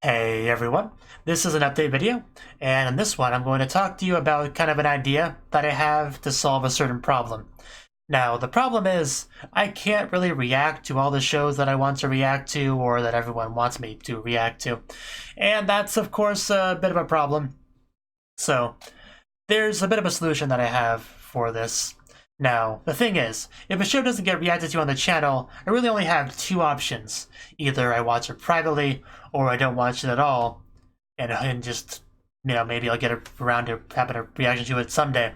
Hey everyone, this is an update video, and in this one I'm going to talk to you about kind of an idea that I have to solve a certain problem. Now, the problem is, I can't really react to all the shows that I want to react to or that everyone wants me to react to. And that's, of course, a bit of a problem. So, there's a bit of a solution that I have for this. Now, the thing is, if a show doesn't get reacted to on the channel, I really only have two options. Either I watch it privately, or I don't watch it at all, and just, maybe I'll get around to having a reaction to it someday.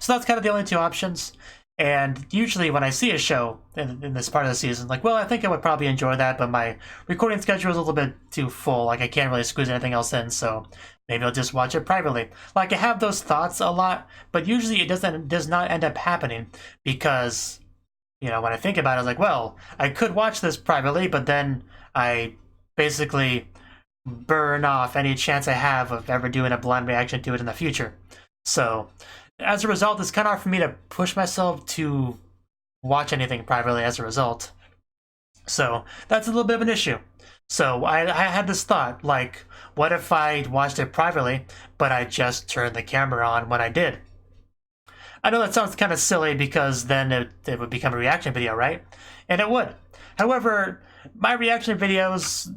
So that's kind of the only two options. And usually when I see a show in this part of the season, like, well, I think I would probably enjoy that, but my recording schedule is a little bit too full. Like, I can't really squeeze anything else in, so maybe I'll just watch it privately. Like, I have those thoughts a lot, but usually it does not end up happening because, when I think about it, I was like, well, I could watch this privately, but then I basically burn off any chance I have of ever doing a blind reaction to it in the future. So as a result, it's kind of hard for me to push myself to watch anything privately as a result. So that's a little bit of an issue. So I had this thought, like, what if I watched it privately, but I just turned the camera on when I did? I know that sounds kind of silly because then it would become a reaction video, right? And it would. However, my reaction videos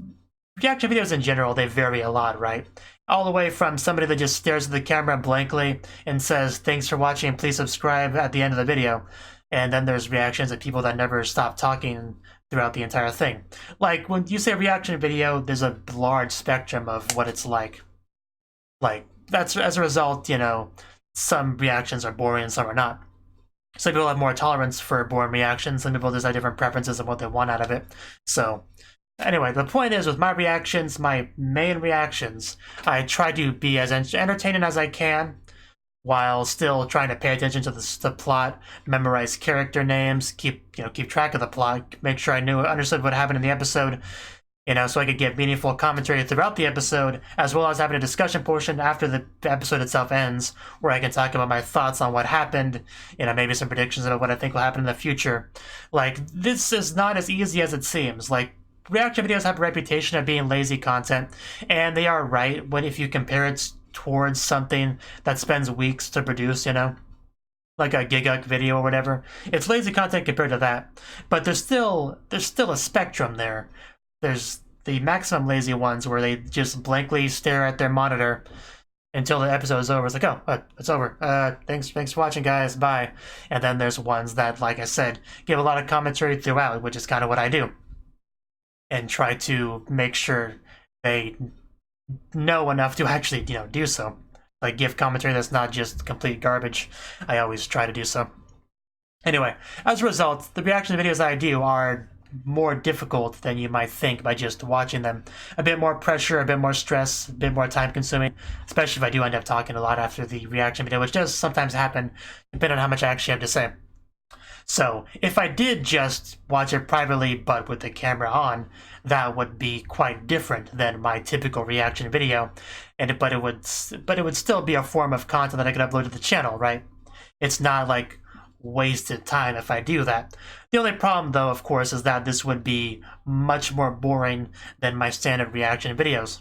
in general, they vary a lot, right? All the way from somebody that just stares at the camera blankly and says, thanks for watching, please subscribe at the end of the video. And then there's reactions of people that never stop talking throughout the entire thing. Like, when you say reaction video, there's a large spectrum of what it's like. Like, that's as a result, some reactions are boring and some are not. Some people have more tolerance for boring reactions, some people just have different preferences of what they want out of it. So anyway, the point is, with my reactions, my main reactions, I try to be as entertaining as I can while still trying to pay attention to the plot, memorize character names, keep track of the plot, make sure I understood what happened in the episode, so I could get meaningful commentary throughout the episode, as well as having a discussion portion after the episode itself ends, where I can talk about my thoughts on what happened, maybe some predictions about what I think will happen in the future. Like, this is not as easy as it seems. Like, reaction videos have a reputation of being lazy content, and they are right if you compare it towards something that spends weeks to produce, like a Giguk video or whatever. It's lazy content compared to that, but there's still a spectrum there. There's the maximum lazy ones where they just blankly stare at their monitor until the episode is over. It's like, oh, it's over. Thanks for watching, guys. Bye. And then there's ones that, like I said, give a lot of commentary throughout, which is kind of what I do, and try to make sure they know enough to actually, do so. Like, give commentary that's not just complete garbage. I always try to do so. Anyway, as a result, the reaction videos I do are more difficult than you might think by just watching them. A bit more pressure, a bit more stress, a bit more time consuming, especially if I do end up talking a lot after the reaction video, which does sometimes happen, depending on how much I actually have to say. So, if I did just watch it privately but with the camera on, that would be quite different than my typical reaction video, but it would still be a form of content that I could upload to the channel, right? It's not like wasted time if I do that. The only problem, though, of course, is that this would be much more boring than my standard reaction videos.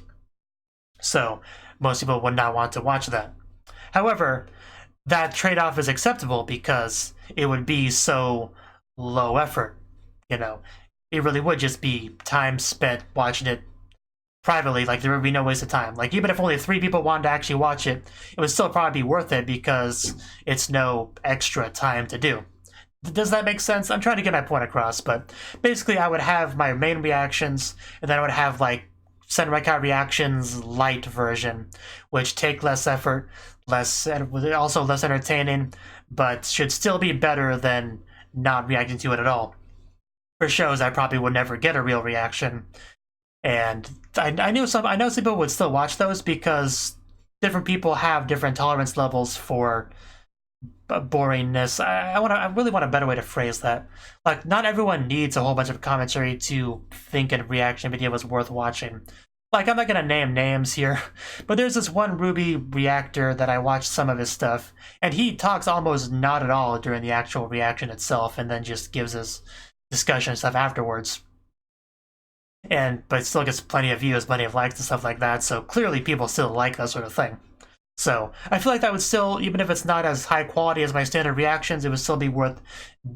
So, most people would not want to watch that. However, that trade-off is acceptable because it would be so low effort, It really would just be time spent watching it privately. Like, there would be no waste of time. Like, even if only 3 people wanted to actually watch it, it would still probably be worth it because it's no extra time to do. Does that make sense? I'm trying to get my point across, but basically I would have my main reactions, and then I would have, like, Senraikai reactions light version, which take less effort, also less entertaining, but should still be better than not reacting to it at all. For shows I probably would never get a real reaction, and I know some people would still watch those because different people have different tolerance levels for boringness. I really want a better way to phrase that. Like, not everyone needs a whole bunch of commentary to think a reaction video was worth watching. Like, I'm not gonna name names here, but there's this one Ruby reactor that I watched some of his stuff, and he talks almost not at all during the actual reaction itself, and then just gives us discussion stuff afterwards. but it still gets plenty of views, plenty of likes and stuff like that. So clearly people still like that sort of thing. So I feel like that would still, even if it's not as high quality as my standard reactions, it would still be worth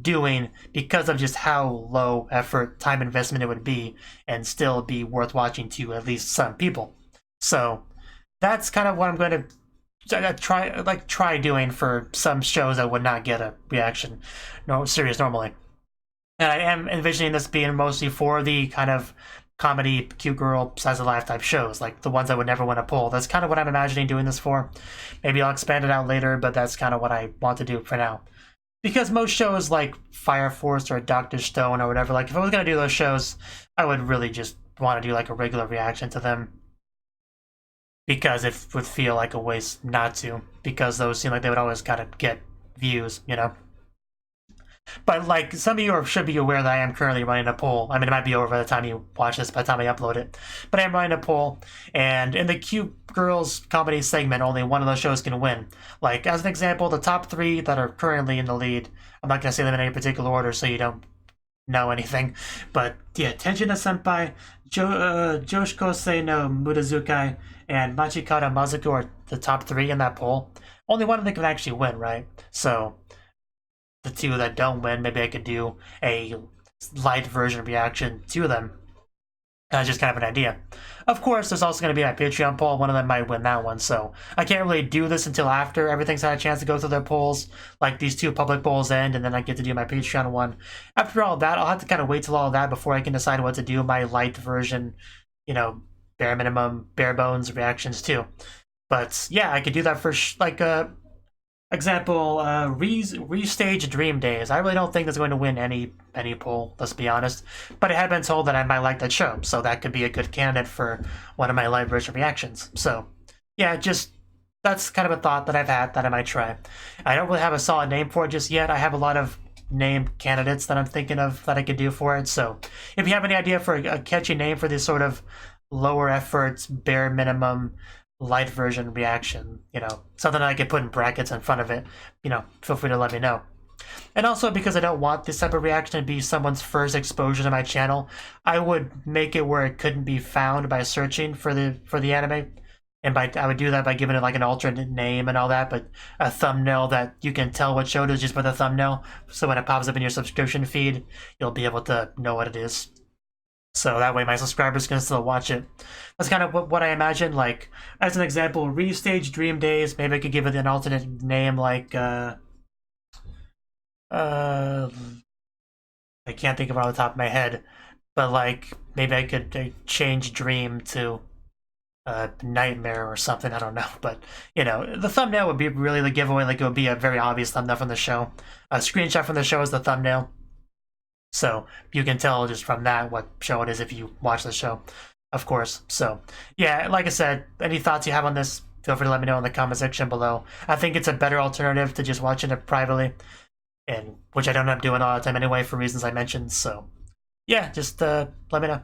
doing because of just how low effort, time investment it would be, and still be worth watching to at least some people. So that's kind of what I'm going to try doing for some shows that would not get a reaction series normally. And I am envisioning this being mostly for the kind of comedy, cute girl, size of life type shows, like the ones I would never want to pull. That's kind of what I'm imagining doing this for. Maybe I'll expand it out later, but that's kind of what I want to do for now. Because most shows like Fire Force or Dr. Stone or whatever, like if I was going to do those shows, I would really just want to do like a regular reaction to them. Because it would feel like a waste not to. Because those seem like they would always kind of get views, you know? But like some of you should be aware that I am currently running a poll. I mean, it might be over by the time you watch this, by the time I upload it. But I am running a poll, and in the cute girls comedy segment, only one of those shows can win. Like as an example, the top 3 that are currently in the lead. I'm not gonna say them in any particular order, so you don't know anything. But yeah, Tenjina Senpai, Joshikosei no Mudazukai, and Machikata Mazuko are the top 3 in that poll. Only one of them can actually win, right? So the 2 that don't win, maybe I could do a light version reaction to them. Just kind of an idea. Of course, there's also going to be my Patreon poll. One of them might win that one, so I can't really do this until after everything's had a chance to go through their polls. Like these 2 public polls end, and then I get to do my Patreon one. After all that, I'll have to kind of wait till all that before I can decide what to do my light version, you know, bare minimum, bare bones reactions too. But yeah, I could do that for example, Restage Dream Days. I really don't think that's going to win any poll, let's be honest. But I have been told that I might like that show, so that could be a good candidate for one of my live version reactions. So, yeah, just that's kind of a thought that I've had that I might try. I don't really have a solid name for it just yet. I have a lot of name candidates that I'm thinking of that I could do for it. So, if you have any idea for a catchy name for this sort of lower efforts, bare minimum, light version reaction, you know, something I could put in brackets in front of it, you know, feel free to let me know. And also, because I don't want this type of reaction to be someone's first exposure to my channel, I would make it where it couldn't be found by searching for the anime. And I would do that by giving it like an alternate name and all that, but a thumbnail that you can tell what show it is just by the thumbnail. So when it pops up in your subscription feed, you'll be able to know what it is. So that way my subscribers can still watch it. That's kind of what I imagine. Like, as an example, Restage Dream Days, maybe I could give it an alternate name like, I can't think of it on the top of my head, but like, maybe I could change Dream to Nightmare or something, I don't know. But, you know, the thumbnail would be really the giveaway, like it would be a very obvious thumbnail from the show. A screenshot from the show is the thumbnail. So you can tell just from that what show it is if you watch the show, of course. So yeah, like I said, any thoughts you have on this, feel free to let me know in the comment section below. I think it's a better alternative to just watching it privately, and which I don't end up doing all the time anyway for reasons I mentioned. So yeah, just let me know.